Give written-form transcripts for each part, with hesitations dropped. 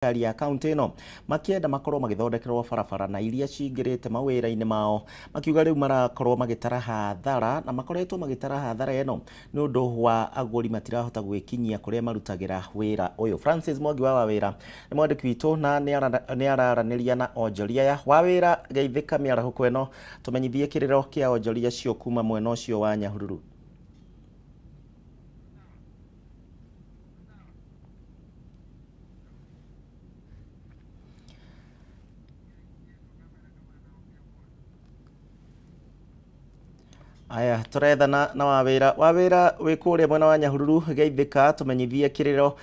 thirikari ya kaunti ino makienda makorwo magithondekerwo barabara na iria cingirite mawira-ini mao makiuga riu marakorwo magitara hathara na makoretwo magitara hathara ino ni undu wa aguri matirahota gwikinyia kuria marutagira wira uyu. Francis Mwangi wa Wawira ni mwandiki witu na ni araraniria na onjoria ya Wawira. Geithika miarahuko ino tumenyithie kiriro kia onjoria cio kuma mwena ucio wa Nyahururu. Aya turetha na Wawira wikuria mwena wa Nyahururu. Geithika tumenyithie kiriro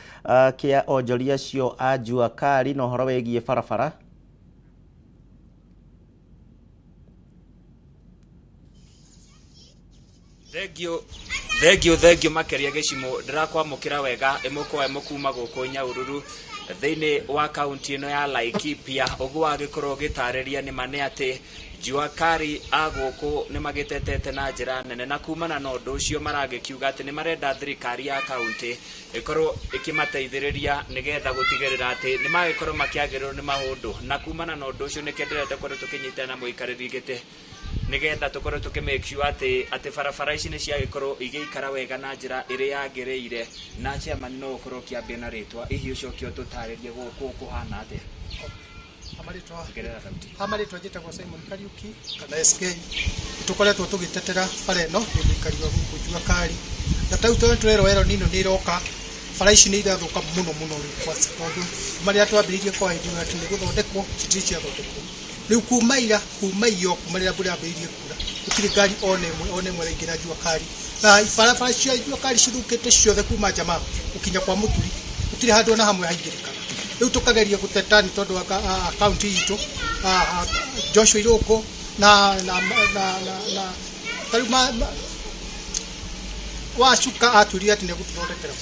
kia onjoria cio a Jua Kali no horo wegie barabara. Thengio makeria gicimo ndirakwamukira wega imukwa kuma guku Nyahururu thiini wa kaunti ino ya Laikipia. Ugu wagikorwo gitariria ni mane ati Jua Kali aguku ni magitetete na njira nene na kumana na undu ucio maragikiuga ati ni marenda thirikari ya kaunti ikorwo ikimateithiriria nigetha gutigirira ati ni magikorwo makiagirirwo ni mahundu na kumana na undu ucio nikenderete korwo tukinyitana na muikariri gite nigetha tukorwo tukimake sure ati barabara ici ni ciagikorwo igiikara wega na njira iri yagireire na chairman no ukorwo kiambia na ritwa ihi ucokio tutaririe guku kuhana ati Amaritwa jitagwo Simon Kariuki kana SK tukoretwo tugitetera bara ino thirikari wa guku Jua Kali na tau twero wero nino niroka bara ici ni irathuka muno kwa sababu mari atwambiririe kwa idio ati ni guthondekwo citi cia thondekwo riu kuma iyo kumarira buri ambiririe kura gutiri ngari one mwe ingira Jua Kali na bara cia Jua Kali cithukite ciothe kuma jamaa ukinya kwa muturi gutiri handu na hamwe haingirika. Riu tukageria guteta ni tondu wa county itu Joshua Iroko na tarima wacuka aturia ati ne guthondekera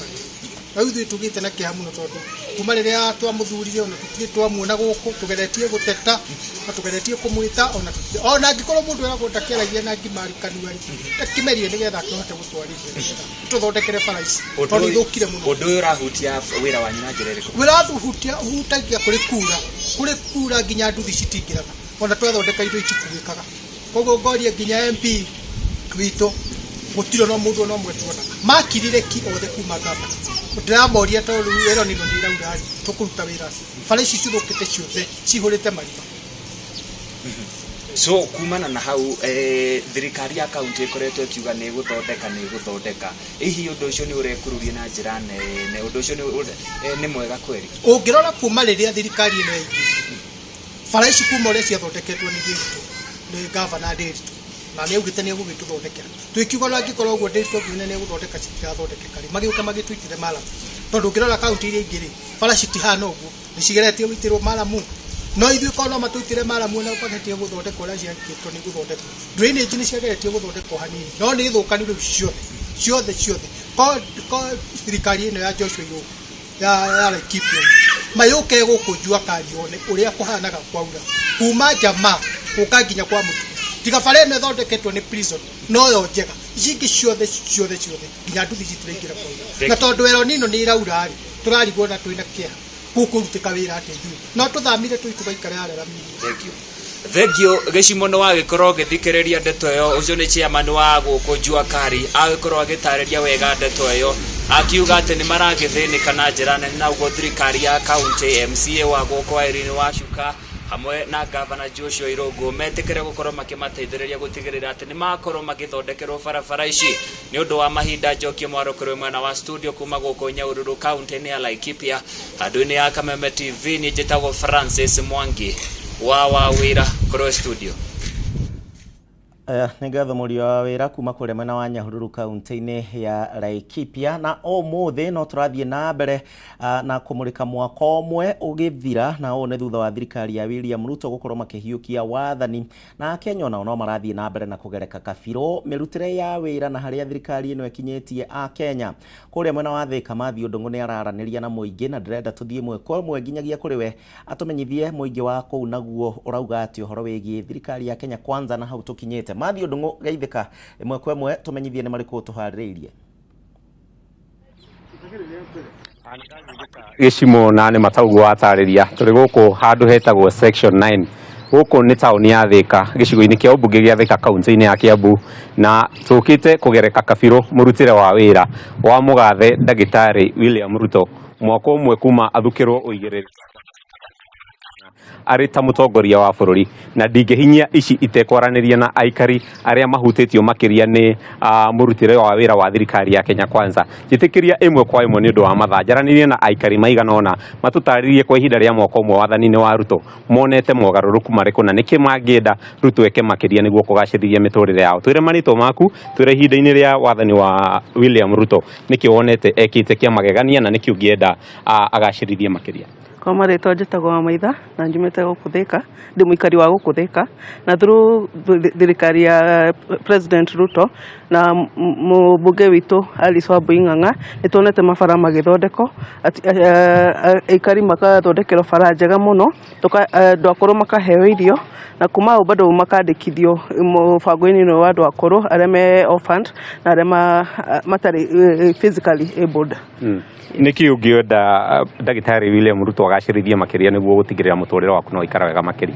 bara riu tugite na kihamu no tondu kuma riria twamuthurire ona tutire twamuona guku tugeretie guteta na tugeretie kumwita ona ngikorwo mundu era gutakiaragia na ngimarikanu ari akimerie nigetha tuhote gutwarithia tuthondekere bara ici tondu thukire muno. Undu uyu urahutia wira wanyu na njira iriku? Wira hutagia kuri kura nginya nduthi citingiraga ona twethondeka indo icikuikaga koguo ngoria nginya MP witu gutiro no mundu no mwetwana makirire ki othe kuma gava ndiramoria tondu ero nino ndiraura tukuruta wira bara ici cithukite ciothe cihurite mariba. So kumana na hau thirikari ya kaunti ikoretwo ikiuga ni guthondeka ihi undu ucio ni urekururia na njira nene undu ucio ni mwega kweri? Ungirora kuma riria thirikari ino yaingi bara ici kuma uria ciathondeketwo ni governor Nderitu na ni augite ni egugituthondekera twikiuga no angikorwo uguo Nderitu ni eguthondeka citirathondekeka ri magiuka magitwitire Malamu tondu ungirora kaunti iria ingiri bara citihana uguo ni cigeretie gwitirwo Malamu no ithuĩ kono matwitire Malamu na ukagetie guthondeka uria ciakitwo ni guthondeka drainage ni ciageretie guthondekwo hanini no ni thukani riu ciothe ko thirikari ino ya Joshua Iroko ya Laikipia mayuke guku Jua Kali one uria kuhanaga kwaura kuma jamaa ukanginya kwa mutu tiga bara ino thondeketwo ni prison no yo njega icingi ciothe nginya nduthi citirengira kwaura na tondu ero nino ni iraura ari turarigwo na twina kia gukurutika wira ati ithuĩ no tuthamire tugaikare arera mimi. Thengio gicimo no wagikorwo githikiriria ndeto iyo ucio ni chairman wa guku Jua Kali agikorwo agitariria wega ndeto iyo akiuga ati ni maragithinika na njira nene na ugo thirikari ya county MCA wa guku Irene Wacuka hamwe na governor Joshua Iroko metikire gukorwo makimateithiriria gutigirira ati ni makorwo magithondekerwo barabara ici ni undu wa mahinda njokie mwarokirwe mwena wa studio kuma guku Nyahururu county ni ya Laikipia andu-ini ya Kameme TV ni njitagwo Francis Mwangi wa Wawira koro studio. Nĩ ngatho mũrio wa Wawira kuma kũrĩa mwena wa Nyahururu kaunti-inĩ ya Laikipia na ũmũthĩ no tũrathiĩ na mbere na kũmũrĩka mwaka ũmwe ũgĩthira na ũũ nĩ thutha wa thirikari ya William Ruto gũkorwo makĩhiũkia wathani na Kenya nao no marathiĩ na mbere na kũgereka kabirũ mĩrutĩre ya wĩra na harĩa thirikari ĩno ĩkinyĩtie a Kenya kũrĩa mwena wa Thika Mathiũ Ndung'u nĩ araranĩria na mũingĩ na ndĩrenda tũthiĩ ĩmwe kwa ĩmwe nginyagia kũrĩ we atũmenyithie mũingĩ wa kũu naguo ũrauga atĩ ũhoro wĩgiĩ thirikari ya Kenya Kwanza na hau tũkinyĩte. Mathiũ Ndung'u geithĩka ĩmwe kwa ĩmwe tũmenyithie nĩ marĩkũ tũharĩrĩirie. Gicimo na nĩ mataugu watarĩria tũrĩ gũkũ handũ hetagwo section 9 gũkũ nĩ taũni ya Thika gĩcigo-inĩ kĩa ũmbunge gĩa Thika kaunti-inĩ ya Kiambu na tũkĩte kũgereka kabirũ mũrutĩre wa wĩra wa mũgathe ndagĩtarĩ William Ruto mwaka ũmwe kuma athukĩrwo ũigĩrĩrĩki arĩ ta mũtongoria wa bũrũri na ndingĩhinyia ici itekwaranĩria na aikari arĩa mahutĩtio makĩria nĩ mũrutĩre wa wĩra wa thirikari ya Kenya Kwanza njĩtĩkĩria ĩmwe kwa ĩmwe nĩ ũndũ wa mathaa njaranĩrie na aikari maigana ũna matũtarĩrie kwa ihinda rĩa mwaka ũmwe wathani-inĩ wa Ruto monete mogarũrũku marĩkũ na nĩkĩ mangĩenda Ruto eke makĩria nĩguo kũgacĩrithia mĩtũrĩre yao twĩre marĩtwa maku twĩre ihinda-inĩ rĩa wathani wa William Ruto nĩkĩ wonete ekĩte kĩa magegania na nĩkĩ ũngĩenda agacĩrithie makĩria. Kwa marĩtwa njĩtagwo Wamaitha na njumĩte gũkũ Thika ndĩ mũikari wa gũkũ Thika na through thirikari ya President Ruto na mũmbunge witũ Alice Wambui Ng'ang'a nĩ tuonete mabara magĩthondekwo aikari makathondekerwo bara njega mũno andũ akũrũ makaheo irio na kuma hau bado makandĩkithio mũbango-inĩ wa andũ akũrũ arĩa me orphaned na arĩa matarĩ physically abled. Nĩkĩ ũngĩenda ndagĩtarĩ William Ruto agacĩrithie makĩria nĩguo gũtigĩrĩra mũtũrĩre waku no ũikara wega makĩria?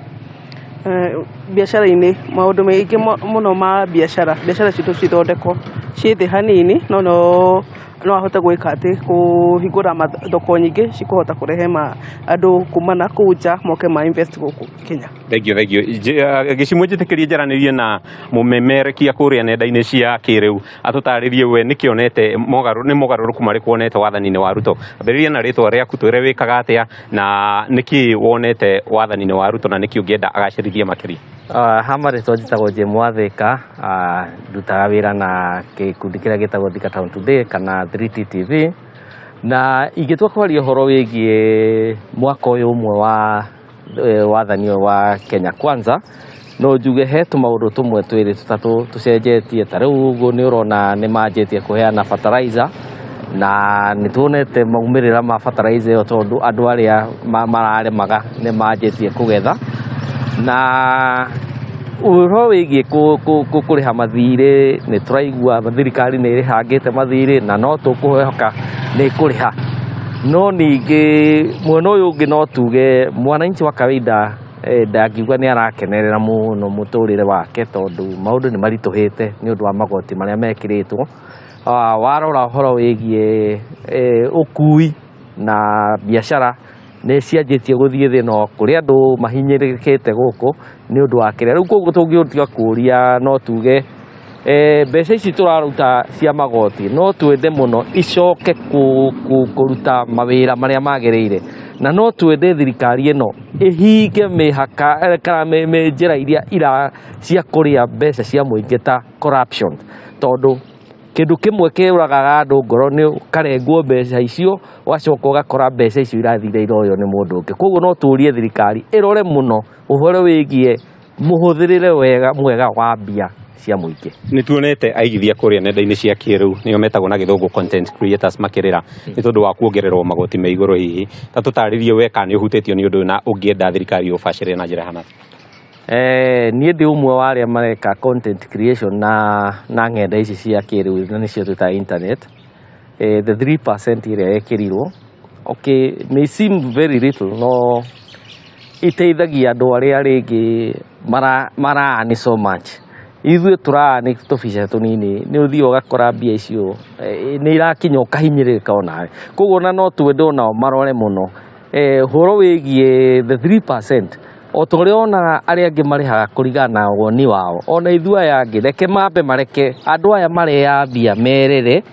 Biacara-inĩ maũndũ maingĩ mũno ma biacara citũ cithondekwo ciĩ thĩ hanini no ahote gwĩka atĩ kũhingũra thoko nyingĩ cikũhota kũrehe andũ kuma na kũu nja moke ma invest gũkũ Kenya. Thengio gĩcimũ njĩtĩkĩrie njaranĩrie na mũmemerekia kũrĩa nenda-inĩ cia kĩrĩu atũtarĩrie we nĩkĩ onete nĩ mogarũrũku marĩkũ wonete wathani-inĩ wa Ruto ambĩrĩria na rĩtwa rĩaku twĩre wĩkaga atĩa na nĩkĩ wonete wathani-inĩ wa Ruto na nĩkĩ ũngĩenda agacĩrithie makĩria? Hamarĩtwa njĩtagwo James wa Thika ndutaga wĩra na gĩkundi kĩrĩa gĩtagwo Thika Town Today kana 3T TV na ingĩtua kwaria ũhoro wĩgiĩ mwaka ũyũ ũmwe wa wathani wa Kenya Kwanza no njuge he tũmaũndũ tũmwe twĩrĩ tũtatũ tũcenjetie ta rĩu ũguo nĩ ũrona nĩ manjĩtie kũheana fertilizer na nĩ tuonete maumĩrĩra ma fertilizer ĩyo tondũ andũ arĩa mararemaga nĩ manjĩtie kũgetha na ũhoro wĩgiĩ kũrĩha mathirĩ nĩ tũraigua thirikari nĩ ĩrĩhangĩte mathirĩ na no tũkũhoka nĩ kũrĩha no ningĩ mwena ũyũ ũngĩ no tuge mwananchi wa kawaida ndangiuga nĩ arakenerera mũno mũtũrĩre wake tondũ maũndũ nĩ maritũhĩte nĩ ũndũ wa magoti marĩa mekĩrĩtwo warora ũhoro wĩgiĩ ũkui na biacara nĩ cianjĩtie gũthiĩ thĩ no kũrĩ andũ mahinyĩrĩkĩte gũkũ nĩ ũndũ wa kĩrĩa rĩu koguo tũngĩũtiga kũria no tuge mbeca ici tũraruta cia magoti no twende mũno icoke kũruta mawĩra marĩa magĩrĩire na no twende thirikari ĩno ĩhinge mĩhaka kana njĩra iria cia kũrĩa mbeca cia mũingĩ ta corruption tondũ kĩndũ kĩmwe kĩũragaga andũ ngoro nĩ karengwo mbeca icio wacoka ũgakora mbeca icio irathire iroyo nĩ mũndũ ũngĩ koguo no tũrie thirikari ĩrore mũno ũhoro wĩgiĩ mũhũthĩrĩre mwega wa mbia cia mũingĩ. Nĩ tuonete aigithia kũrĩa nenda-inĩ cia kĩrĩu nĩo metagwo na gĩthũngũ content creators makĩrĩra nĩ tondũ wa kuongererwo magoti me igũrũ hihi ta tũtarĩrie we kana nĩ ũhutĩtio nĩ ũndũ na ũngĩenda thirikari ũbacĩrĩre na njĩra hana? Niĩ ndĩ ũmwe wa arĩa mareka content creation na ng'enda ici cia kĩrĩu na nĩcio twĩtaga internet the 3% ĩrĩa yekĩrirwo okay may seem very little no iteithagia andũ arĩa rĩngĩ mara so much ithuĩ tũrani tũbica tũnini nĩ ũthiĩ ũgakora mbia icio nĩ irakinya ũkahinyĩrĩrĩka onawe koguo na no twende onao marore mũno ũhoro wĩgiĩ the 3% o ta ũrĩa onaga arĩa angĩ marĩhaga kũringana na woni wao ona ithuĩ aya angĩ reke mambe mareke andũ aya mareyambia merere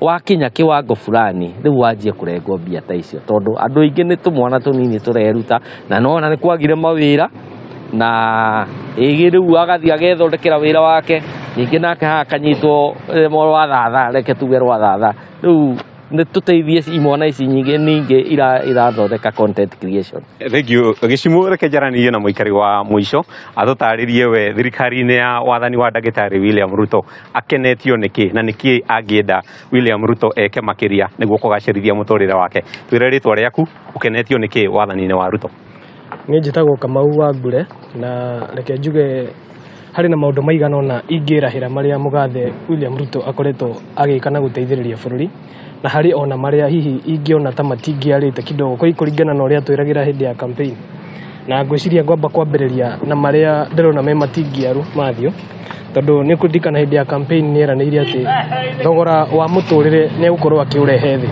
wakinya kĩwango fulani rĩu wanjie kũrengwo mbia ta icio tondũ andũ aingĩ nĩ tũmwana tũnini tũreruta na nona nĩ kwagire mawĩra na rĩu agathiĩ agethondekera wĩra wake ningĩ nake haha akanyitwo rwa thatha reke tuge rwa thatha rĩu nĩ tũteithie imwana ici nyingĩ ningĩ irathondeka content creation. Thengio gĩcimũ reke njaranĩrie na mũikari wa mũico atũtarĩrie we thirikari-inĩ ya wathani wa ndagĩtarĩ William Ruto akenetio nĩkĩ na nĩkĩ angĩenda William Ruto eke makĩria nĩguo kũgacĩrithia mũtũrĩre wake twĩre rĩtwa rĩaku ũkenetio nĩkĩ wathani-inĩ wa Ruto? Niĩ njĩtagwo Kamau wa Ngure na reke njuge harĩ na maũndũ maigana ũna ingĩrahĩra marĩa mũgathe William Ruto akoretwo agĩka na gũteithĩrĩria bũrũri, na harĩ ona marĩa hihi ingĩona ta matingĩarĩte kidogo kũringana na ũrĩa twĩragĩra hĩndĩ ya campaign. Na ngwĩciria ngwamba kwambĩrĩria na marĩa ndĩrona me matingĩaru Mathew, tondũ nĩ kũririkana hĩndĩ ya campaign nĩ eranĩire atĩ thogora wa mũtũrĩre nĩ egũkorwo akĩũrehe thĩ.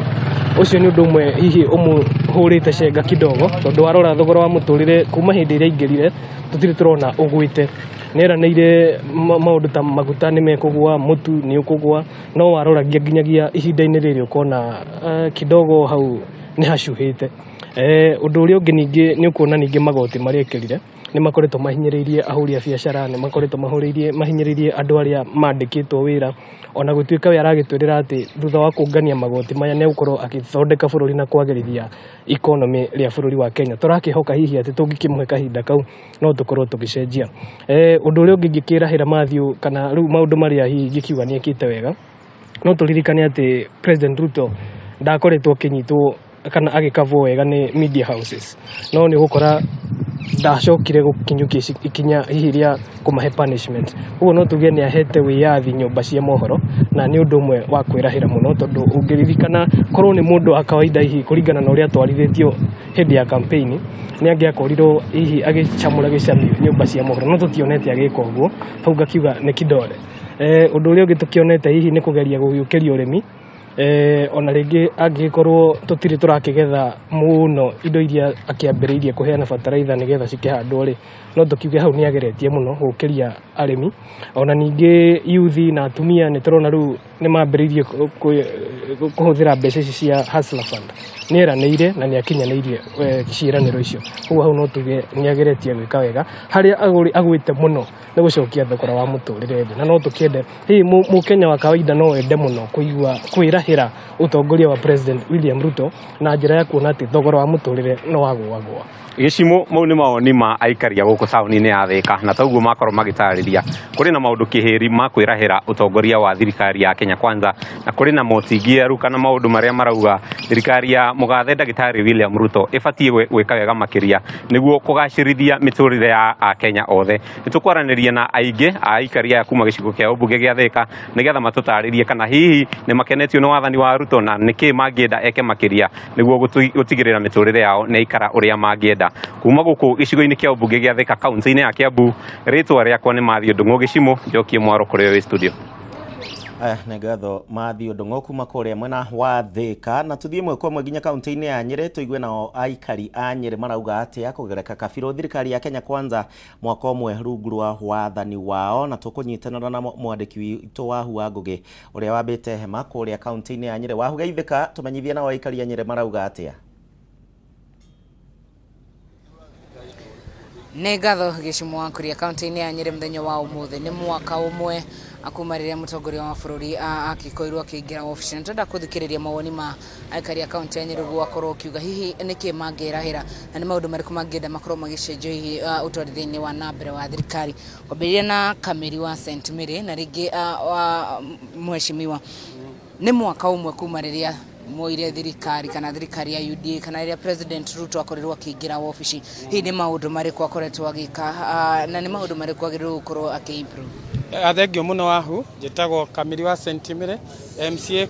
Ũcio nĩ ũndũ ũmwe hihi ũmũhũrĩte cenga kidogo, tondũ warora thogora wa mũtũrĩre kuma hĩndĩ ĩrĩa aingĩrire tũtirĩ tũrona ũgwĩte. Nĩ eranĩire maũndũ ta maguta nĩ mekũgũa, mũtu nĩ ũkũgũa, no waroragia nginyagia ihinda-inĩ rĩrĩ ũkona kidogo hau nĩ hacuhĩte. Ũndũ ũrĩa ũngĩ ningĩ nĩ ũkuona ningĩ magoti marĩa ekĩrire nĩ makoretwo mahinyĩrĩirie ahũri a biacara, nĩ makoretwo mahinyĩrĩirie andũ arĩa mandĩkĩtwo wĩra, ona gũtuĩka we aragĩtwĩrĩra atĩ thutha wa kũngania magoti maya nĩ egũkorwo agĩthondeka bũrũri na kwagĩrithia economy rĩa bũrũri wa Kenya. Tũrakĩhoka hihi atĩ tũngĩkĩmũhe kahinda kau no tũkorwo tũgĩcenjia. Ũndũ ũrĩa ũngĩ ingĩkĩrahĩra Mathew, kana rĩu maũndũ marĩa hihi ingĩkiuga nĩ ekĩte wega, no tũririkane atĩ President Ruto ndakoretwo akĩnyitwo kana agĩkavwo wega nĩ media houses, no nĩ gũkora ndacokire gũkinyũkia ikinya hihi rĩa kũmahe punishment. Ũguo no tuge nĩ ahete wĩyathi nyũmba cia mohoro, na nĩ ũndũ ũmwe wa kwĩrahĩra mũno, tondũ ũngĩririkana korwo nĩ mũndũ wa kawaida hihi kũringana na ũrĩa twarithĩtio hĩndĩ ya campaign, nĩ angĩakorirwo hihi agĩcamũra gĩcamio nyũmba cia mohoro, no tũtionete agĩka ũguo, hau ngakiuga nĩ kidole. Ũndũ ũrĩa ũngĩ tũkĩonete hihi nĩ kũgeria gũgĩũkĩria ũrĩmi, ona rĩngĩ angĩkorwo tũtirĩ tũrakĩgetha mũno indo iria akĩambĩrĩirie kũheana bataraitha nĩgetha cikĩhandwo rĩ, no tũkiuge hau nĩ ageretie mũno gũkĩria arĩmi. Ona ningĩ yuthi na atumia nĩ tũrona rĩu nĩ mambĩrĩirie kũhũthĩra mbeca ici cia Hustler Fund. Nĩ eranĩire na nĩ akinyanĩirie ciĩranĩro icio, ũguo hau no tuge nĩ ageretie gwĩka wega. Harĩa agwĩte mũno nĩ gũcokia thogora wa mũtũrĩre thĩ, na no tũkĩende hihi mũkenya wa kawaida no ende mũno kũigua kwĩrahĩra ũtongoria wa President William Ruto na njĩra ya kuona atĩ thogora wa mũtũrĩre no wagũagũa. Gĩcimo mau nĩ mawoni ma aikari a gũkũ taũni-inĩ ya Thĩka, na toguo makorwo magĩtarĩria kũrĩ na maũndũ kĩhĩri ma kwĩrahĩra ũtongoria wa thirikari ya Kenya Kwanza, na kũrĩ na motingĩaru kana maũndũ marĩa marauga thirikari ya mũgathe Ndagĩtarĩ William Ruto ĩbatiĩ gwĩka wega makĩria nĩguo kũgacĩrithia mĩtũrĩre ya Akenya othe. Nĩ tũkwaranĩria na aingĩ a aikari aya kuma gĩcigo kĩa ũmbunge gĩa Thĩka nĩgetha matũtarĩrie kana hihi nĩ makenetio nĩ wathani wa Ruto na nĩkĩ mangĩenda eke makĩria nĩguo gũtigĩrĩra mĩtũrĩre yao nĩ ikara ũrĩa mangĩenda. Kuma gũkũ gĩcigo-inĩ kĩa ũmbunge gĩa Thĩka kaunti-inĩ ya Kiambu, rĩtwa rĩakwa nĩ Mathew Ndung'u Gĩcimo, njokie mwaro kũrĩ wĩ studio. Nĩ ngatho Mathew Ndung'u kuma kũrĩa mwena wa Thĩka, na tuthiĩ ĩmwe kwa ĩmwe nginya kaunti-inĩ ya Nyĩrĩ tũigue nao aikari a Nyĩrĩ marauga atĩa kũgereka kabirũ thirikari ya Kenya Kwanza mwaka ũmwe rungu rwa wathani wao, na tũkũnyitanĩra na mwandĩki witũ Wahu wa Ngũgĩ ũrĩa wambĩte hema kũrĩa kaunti-inĩ ya Nyĩrĩ. Wahu geithĩka tũmenyithie nao aikari a Nyĩrĩ marauga atĩa. Nĩ ngatho Gĩcimo wa kũrĩa kaunti-inĩ ya Nyĩrĩ mũthenya wa ũmũthĩ nĩ mwaka ũmwe akuma rĩrĩa mũtongoria wa bũrũri akĩkoirwo akĩingĩra wabici. Nĩtũrenda gũthikĩrĩria mawoni ma aikari a kaunti ya Nyĩrĩ gwakorwo ũkiuga hihi nĩkĩ mangĩrahĩra na nĩ maũndũ marĩkũ mangĩenda makorwo magĩcenjio hihi ũtwarithia-inĩ wa nambere wa thirikari, kwambĩrĩria na Kameri wa St Mary na rĩngĩ mheshimiwa. Nĩ mwaka ũmwe kuma rĩrĩa moire thirikari kana thirikari ya UDA kana rĩrĩa President Ruto akorirwo akĩingĩra wabici, hihi nĩ maũndũ marĩkũ akoretwo agĩka na nĩ maũndũ marĩkũ agĩrĩirwo gũkorwo akĩ-improve? Athengio mũno Wahu, njĩtagwo Kameri wa St Mary, MCA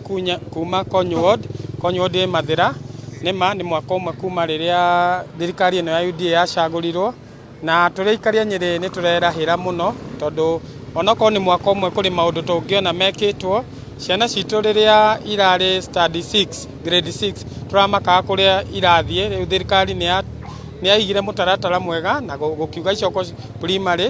kuma Konyo Ward Mathira. Nĩma nĩ mwaka ũmwe kuma rĩrĩa thirikari ĩno ya UDA yacagũrirwo, na tũrĩa aikari a Nyĩrĩ nĩ tũrerahĩra mũno tondũ onokorwo nĩ mwaka ũmwe kũrĩ maũndũ tũngĩona mekĩtwo. Ciana citũ rĩrĩa irarĩ grade 6 tũramakaga kũrĩa irathiĩ. Rĩu thirikari nĩ yaigire mũtaratara mwega na gũkiuga icoko primary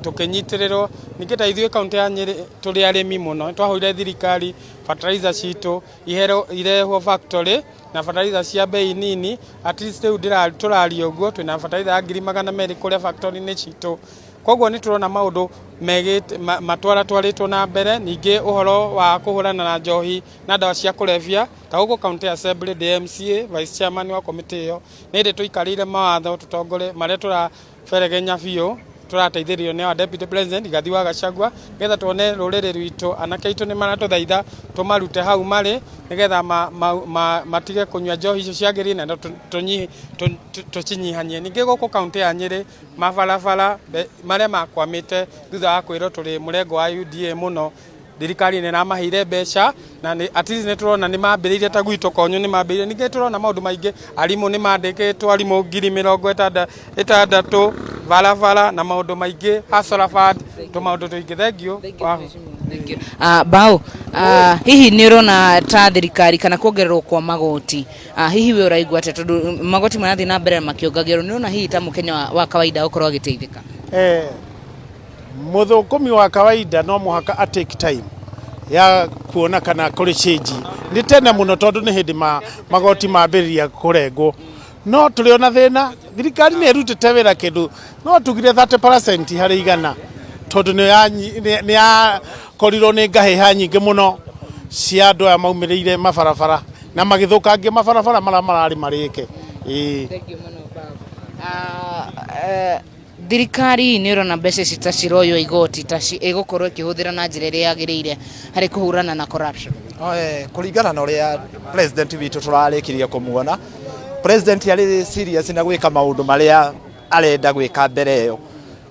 tũkĩnyitĩrĩrwo. Ningĩ ta ithuĩ kaunti ya Nyĩrĩ tũrĩ arĩmi mũno, twahũrire thirikari fertilizer citũ irehwo factory na fertilizer cia bei nini. At least rĩu tũraria ũguo twĩna fertilizer ya 200,000 kũrĩa factory-inĩ citũ. Koguo nĩ tũrona maũndũ matwaratwarĩtwo na mbere. Ningĩ ũhoro wa kũhũrana na njohi na ndawa cia kũrebia ta gũkũ County Assembly DMCA Vice Chairman wa komiti ĩyo nĩ ndĩ tũikarĩire mawatho tũtongore marĩa tũraberegenya biũ turateithĩrĩrio nĩ wa deputy president Gathi wa Gachagua getha tuone rũrĩrĩ rwitũ anake aitũ nĩ maratũthaitha tũmarute hau marĩ nigetha matige kũnyua njohi icio ciagĩrĩire na tũcinyihanyie. Ningĩ gũkũ kaunti ya Nyĩrĩ mabarabara marĩa makwamĩte thutha wa kwĩrwo tũrĩ mũrengo wa UDA mũno, thirikari nĩ ramaheire mbeca na at least nĩ tũrona nĩ mambĩrĩirie ta gwitũ konyo nĩ mambĩrĩirie. Ningĩ tũrona maũndũ maingĩ, arimũ nĩ mandĩkĩtwo arimũ 60,000 barabara na maũndũ maingĩ Hustler Fund tũmaũndũ tũingĩ. Thengio. Bao hihi nĩ ũrona ta thirikari kana kuongererwo kwa magoti, hihi we ũraigua atĩa tondũ magoti marathiĩ na mbere makĩongagĩrwo, nĩ ũrona hihi ta mũkenya wa kawaida ũkorwo agĩteithĩka? Mũthũkũmi wa kawaida no mũhaka a take time ya kuona kana kũrĩ change nĩ tene mũno tondũ nĩ hĩndĩ magoti mambĩrĩria kũrengwo, no tũrĩ ona thĩna. Thirikari nĩ ĩrutĩte wĩra kĩndũ no tugire 30% harĩ igana tondũ nĩ yakorirwo nĩ ngahĩha nyingĩ mũno cia andũ aya maumĩrĩire mabarabara na magĩthũkangia mabarabara marĩa mararĩ marĩke. Thirikari nĩ ũrona mbeca citaciroywo igoti ĩgũkorwo ĩkĩhũthĩra na njĩra ĩrĩa yagĩrĩire harĩ kũhũrana na corruption? Kũringana na ũrĩa president witũ tũrarĩkirie kũmuona, president arĩ serious na gwĩka maũndũ marĩa arenda gwĩka mbere ĩyo.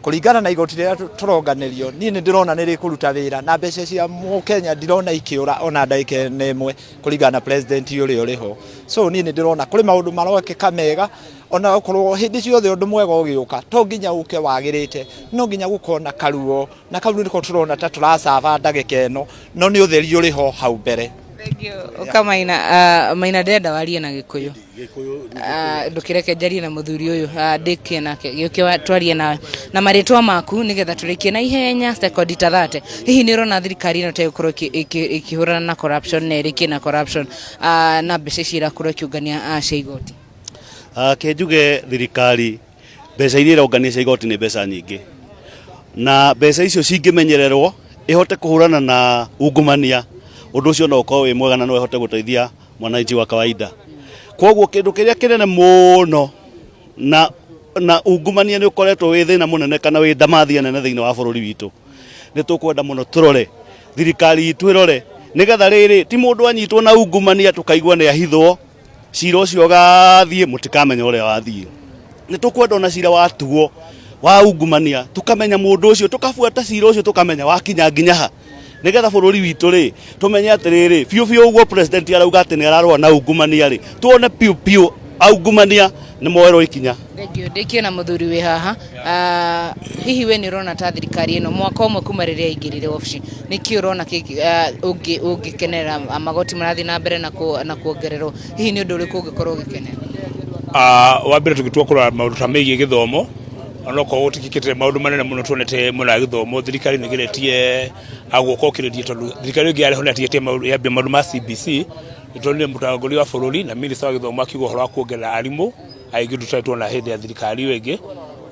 Kũringana na igoti rĩrĩa tũronganĩrio, niĩ nĩ ndĩrona nĩ rĩkũruta wĩra na mbeca cia mũkenya ndirona ikĩũra ona ndagĩka ĩmwe kũringana na president ũrĩa ũrĩho. So niĩ nĩ ndĩrona kũrĩ maũndũ marokĩka mega, ona okorwo hĩndĩ ciothe ũndũ mwega ũgĩũka to nginya ũke wagĩrĩte, no nginya gũkorwo na karuo, na kau nĩko tũrona ta tũracaba ndagĩka ĩno, no nĩ ũtheri ũrĩho hau mbere. Maina ndenda warie na Gĩkũyũ ndũkĩreke njarie na mũthuri ũyũ ndĩkie nake gĩũke twarie nawe na marĩtwa maku nĩgetha tũrĩkie na ihenya sekondi ta 30. Hihi nĩ ũrona thirikari ĩno ta ĩgũkorwo ĩkĩhũrana na corruption na ĩrĩkie na corruption na mbeca ici irakorwo ĩkĩũngania cia igoti? Kĩnjuge thirikari mbeca iria ĩrongania cia igoti nĩ mbeca nyingĩ, na mbeca icio cingĩmenyererwo ĩhote kũhũrana na ungumania, ũndũ ũcio no ũkorwo wĩ mwega na no ĩhote gũteithia mwananchi wa kawaida. Koguo kĩndũ kĩrĩa kĩnene mũno na ungumania nĩ ũkoretwo wĩ thĩna mũnene kana wĩ ndamathia nene thĩinĩ wa bũrũri witũ. Nĩ tũkwenda mũno tũrore thirikari itũ ĩrore nĩgetha rĩrĩ ti mũndũ anyitwo na ungumania tũkaigua nĩ ahithwo cira ũcio ũgathiĩ mũtikamenya ũrĩa wathiĩ. Nĩ tũkwenda ona cira watuo wa ungumania tũkamenya mũndũ ũcio, tũkabuata cira ũcio tũkamenya wakinya nginya ha, nĩgetha bũrũri witũ rĩ tũmenye atĩrĩrĩ biũ ũguo president arauga atĩ nĩ ararũa na ungumania rĩ tuone piũ aungumania nĩ moerwo ikinya. Ndĩkio na mũthuri wĩ haha, hihi we nĩ ũrona ta thirikari ĩno mwaka ũmwe kuma rĩrĩa aingĩrire wabici nĩkĩ ũrona ũngĩkenerera magoti marathiĩ na mbere na kuongererwo, hihi nĩ ũndũ ũrĩkũ ũngĩkorwo ũgĩkenera? Wa mbere tũgĩtua kũrora maũndũ ta megiĩ gĩthomo, onokorwo gũtikĩkĩte maũndũ manene mũno tuonete mwena wa gĩthomo, thirikari nĩ ĩgeretie agũkokĩrĩria tondũ thirikari ĩngĩ yarĩho nĩ atĩgĩtie maũndũ ma CBC nĩ tondũ nĩ mũtongoria wa bũrũri na minister wa gĩthomo akiuga ũhoro wa kuongerera arimũ aingĩ tũtarĩ na hĩndĩ ya thirikari ĩyo ĩngĩ.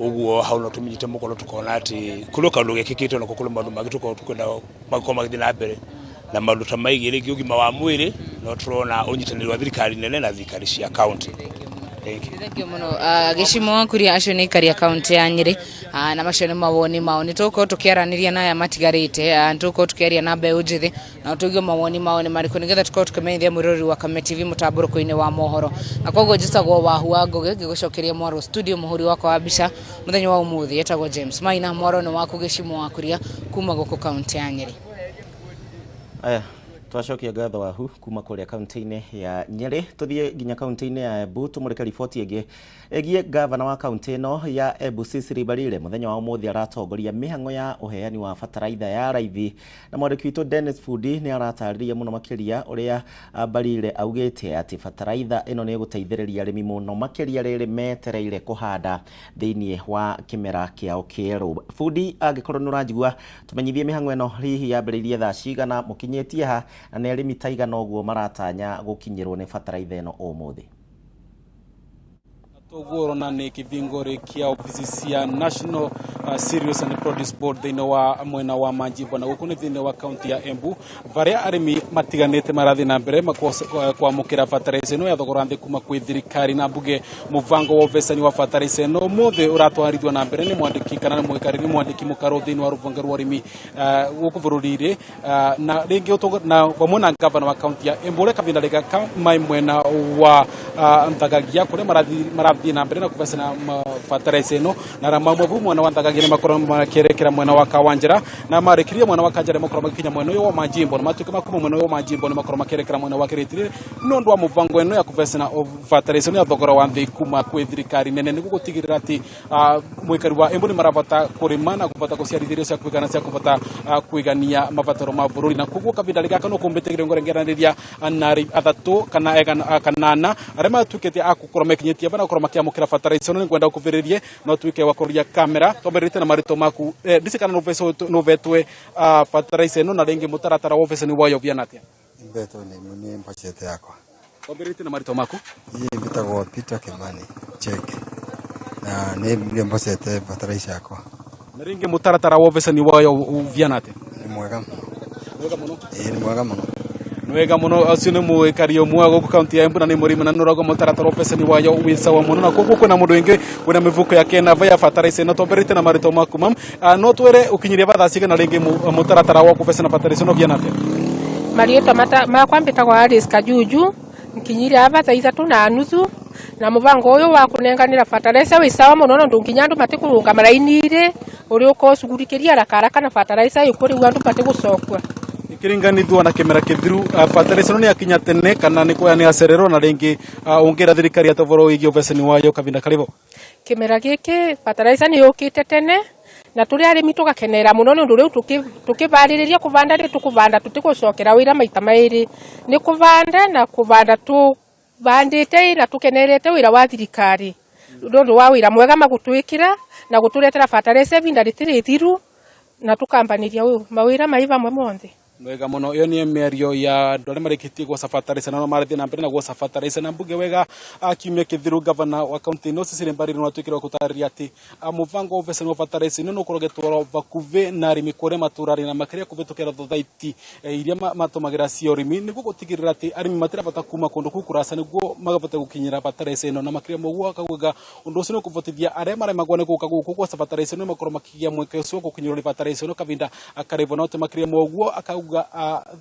Ũguo hau no tũmenyete mũkono tukona atĩ kũrĩ kaũndũ gekĩkĩte na kũrĩ maũndũ mangĩ tũkorwo tũkwenda makorwo magĩthiĩ na mbere na maũndũ ta maigĩ rĩngĩ ũgima wa mwĩrĩ no tũrona ũnyitanĩri wa thirikari nene na thirikari cia kaunti. Thengio mũno. Gĩcimo wakuria acio nĩ aikari a kaunti ya Nyĩrĩ na macio nĩ mawoni mao. Nĩ tũgũkorwo tũkĩaranĩria na aya matigarĩte, nĩ tũgũkorwo tũkĩaria na mbeũ njĩthĩ na tũigue mawoni mao nĩ marĩkũ nĩgetha tũkorwo tũkĩmenyithia mwĩroreri wa Kameme TV mũtambũrũko-inĩ wa mohoro. Na koguo njĩtagwo Wahua Ngũgĩ ngĩgũcokeria Mwaro studio, mũhuri wakwa wa mbica mũthenya wa ũmũthĩ etagwo James Maina. Mwaro nĩ waku Gĩcimo wakuria kuma gũkũ kaunti ya Nyĩrĩ. Aya twacokia ngatho wahu kuma kũrĩa kaunti-inĩ ya Nyĩrĩ tũthiĩ nginya kaunti-inĩ ya Embu tũmũrĩke riboti ĩngĩ ĩgiĩ gavana wa kaunti ĩno ya Embu Cecily Mbarire mũthenya wa ũmũthĩ aratongoria mĩhang'o ya ũheani wa bataraitha ya raithi, na mwandĩki witũ Dennis Fudi nĩ aratarĩria mũno makĩria ũrĩa Mbarire augĩte atĩ bataraitha ĩno nĩ ĩgũteithĩrĩria arĩmi mũno makĩria rĩrĩ metereire kũhanda thĩinĩ wa kĩmera kĩao kĩerũ. Fudi angĩkorwo nĩ ũranjigua tũmenyithie mĩhang'o ĩno hihi yambĩrĩirie thaa cigana, mũkinyĩtie ha na nĩ arĩmi ta igana ũguo maratanya gũkinyĩrwo nĩ bataraitha ĩno ũmũthĩ? Tũguorona nĩ kĩbingũrĩ kĩa ofisi cia National Cereals and Produce Board thĩinĩ wa mwena wa Manjimbo na gũkũ nĩ thĩinĩ wa kaunti ya Embu varia arĩmi matiganĩte marathi na mbere kwamũkĩra fertilizer ĩno ya thogora thĩ kuma kwĩ thirikari na mbunge mũbango wa ũvecani wa fertilizer ĩno ũmũthĩ ũratwarithio na mbere nĩ mwandĩki kana nĩ mũikarĩri mwandĩki mũkaro thĩinĩ wa rũvonge rwa ũrĩmi gũkũ bũrũri-inĩ na rĩngĩ na vamwe na gavana wa kaunti ya Embu ũrĩa kavinda gaka mai mwena wa Nthagagia kũrĩa marathiĩ na mbere na kũvecana fertilizer ĩno na mamwe vu mwena wa Nthagagia nĩ makorwo makĩerekera mwena wa Kawanjĩra na marĩkirie mwena wa Kawanjĩra makorwo makinya mwena ũyũ wa Manjimbo na matuĩka makuma mwena ũyũ wa Manjimbo nĩ makorwo makĩerekera mwena wa Kĩrĩtiri nĩ ũndũ wa mũbango ĩno ya kũvecana fertilizer ĩno ya thogora wa thĩ kuma kwĩ thirikari nene nĩguo gũtigĩrĩra atĩ mũikari wa Embu nĩ maravota kũrĩma na kũvota gũciarithia cia kũigana cia kũvota kũigania mabataro ma bũrũri na koguo kavinda gaka no kũmbĩtĩgĩre ngũrengeranĩria na athatũ kanana arĩa matuĩkĩte akũkorwo mekinyĩtie bana gũkorwo makĩamũkĩra fertilizer ĩno nĩ ngwenda gũkũvĩrĩrie no tuĩke wa kũria kamera tũmĩrĩte na marĩtwa maku ndicikana no vetwe fertilizer ĩno na rĩngĩ mũtaratara wa ũvecani wayo viana atĩa mbeto nĩ mbacete yakwa tũmĩrĩte na marĩtwa maku yeye mbitagwo Peter Kimani cheke na nĩ mbacete fertilizer yakwa na rĩngĩ mũtaratara wa ũvecani wayo viana atĩa nĩ mwega mũno nĩ mwega mũno wega muno acio nĩ mũikari ũmwe gũkũ kaunti ya Embu na nĩ mũrĩmi na nĩũrauga mũtaratara wa ũvecani wayo wĩ sawa mũno na koguo kwĩna mũndũ ũngĩ wĩna mĩvũko yake na ya fertilizer ĩno twambĩrĩte na marĩtwa maku mam no twĩre ũkinyirie thaa cigana rĩngĩ mũtaratara wa kũvecana fertilizer ĩno viana atĩa marĩtwa makwa mbĩtagwo Alice Kajuju nkinyire ava thaa 3:30 na mũbango ũyũ wa kũnenganĩra fertilizer wĩ sawa mũno no nginya andũ matikũrũnga maraini-inĩ ũrĩa ũkũcugurikiria haraka na fertilizer ĩkũrĩ andũ matigũcokwa ikiringanithwa na kĩmera kĩthiru fertilizer nĩ yakinya tene kana nĩ kuoya nĩ acererwo na rĩngĩ ũngĩra thirikari atovoro wĩgiĩ ũvecani wayo kavinda karibu kĩmera gĩkĩ fertilizer nĩ yũkĩte tene na tũrĩ arĩmi tũgakenera mũno nĩ ũndũ rĩu tũkĩvarĩrĩria kũvanda nĩ tũkũvanda tũtigũcokera wĩra maita maĩrĩ nĩ kũvanda na kũvanda tũvandĩte na tũkenerete wĩra wa thirikari nĩ ũndũ wa wĩra mwega magũtwĩkĩra na gũtũretera fertilizer vinda rĩtirĩ thiru na tũkambanĩria mawĩra mai vamwe monthe wega muno iyo ni mĩario ya andũ arĩa marĩkĩtie gũca fertilizer na marathiĩ na mbere na gũca fertilizer na mbunge wega akiumia kĩthiru gavana wa kaunti ĩno Cecily Mbarire no atuĩkire gũtarĩria atĩ mũbango wa ũvecani wa fertilizer ĩno no ũkorwo ũgĩtwarwo vakuvi na arĩmi kũrĩa matũra-inĩ na makĩria kũvĩtũkĩra thothaiti iria matũmagĩra cia ũrĩmi nĩguo gũtigĩrĩra atĩ arĩmi matirabata kuma kũndũ kũu kũraca nĩguo magavota gũkinyĩra fertilizer ĩno na makĩria moguo akauga ũndũ ũcio nĩ ũkũvotithia arĩa maremagwo nĩ gũka gũkũ gũca fertilizer ĩno makorwo makĩgĩa mweke ũcio gũkinyĩrwo nĩ fertilizer ĩno kavinda karĩvo no makĩria moguo akauga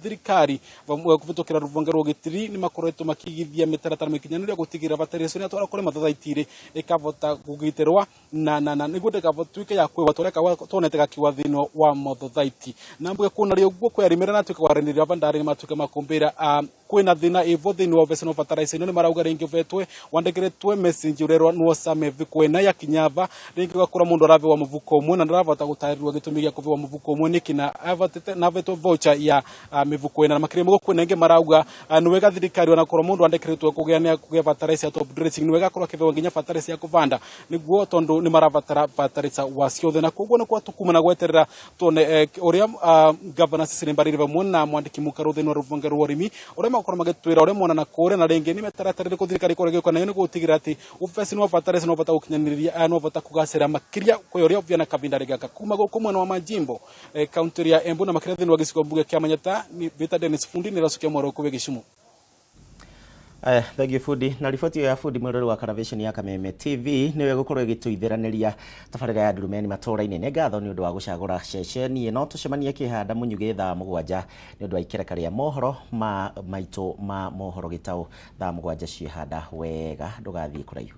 thirikari kũvĩtũkĩra rũvonge rwa ũgitĩri nĩ makoretwo makĩigithia mĩtaratara mĩkinyanĩru ya gũtigĩrĩra fertilizer ĩno yatwara kũrĩ mathothaiti-rĩ ĩkavota kũgitĩrwo na nĩguo ndĩgatuĩke ya kwĩgwa tũrĩa tuonete gakiwa thĩinĩ wa mathothaiti na mbũge kuonaria ũguo kwĩ arĩmi arĩa natuĩka kwaranĩria vandarĩ nĩ matuĩka makũmbĩra kwĩna thĩna ĩvo thĩinĩ wa ũvecani wa fertilizer ĩno nĩ marauga rĩngĩ vetwe wandĩkĩrĩtwe message ũrerwo nuoca mĩviko ĩna yakinyava rĩngĩ ũgakora mũndũ aravewa mũvuko ũmwe na ndaravota gũtarĩrwo gĩtũmi gĩa kũvewa mũvuko ũmwe nĩkĩ na avetwo voucher ya mĩvuko ĩna na makĩria mũgo kwĩna ingĩ marauga nĩ wega thirikari onakorwo mũndũ andĩkĩrĩtwo kũgĩa fertilizer top dressing nĩ wega akorwo akĩvewa nginya fertilizer ya kũvanda nĩguo tondũ nĩ maravatara fertilizer wa ciothe na koguo nĩ kwatukuma na gweterera tuone ũrĩa gavana Cecily Mbarire vamwe na mwandĩki mũkaro thĩinĩ wa rũvonge rwa ũrĩmi ũrĩa makorwo magĩtwĩra ũrĩa monana kũrĩa na rĩngĩ nĩ mĩtaratara ĩrĩkũ thirikari ĩkorwo ĩgĩũka nayo nĩguo gũtigĩrĩra atĩ ũvecani wa fertilizer no vota gũkinyanĩrĩria no vota kũgacĩra makĩria kwĩ ũrĩa viana kavinda gaka kuma gũkũ mwena wa Manjimbo kaunti ya Embu na makĩria thĩinĩ wa gĩcigo mbunge kĩa Manyata Peter Dennis Fundi nĩ racukia mwaro kũwe Gĩcumu. Thank you Fundi na riboti ya Fundi mwĩrori wa Karavisheni ya Kameme TV nĩwe gũkorwo ĩgĩtũithĩranĩria tabarĩra ya Ndurumeni matũra-inĩ nĩ ngatho nĩ ũndũ wa gũcagũra ceceni ĩno tũcemanie kĩhanda mũnyugĩ thaa 7 nĩ ũndũ wa ikereka rĩa mohoro maitũ ma mohoro gĩtaũ thaa 7 ciĩhanda wega ndũgathiĩ kũraihu.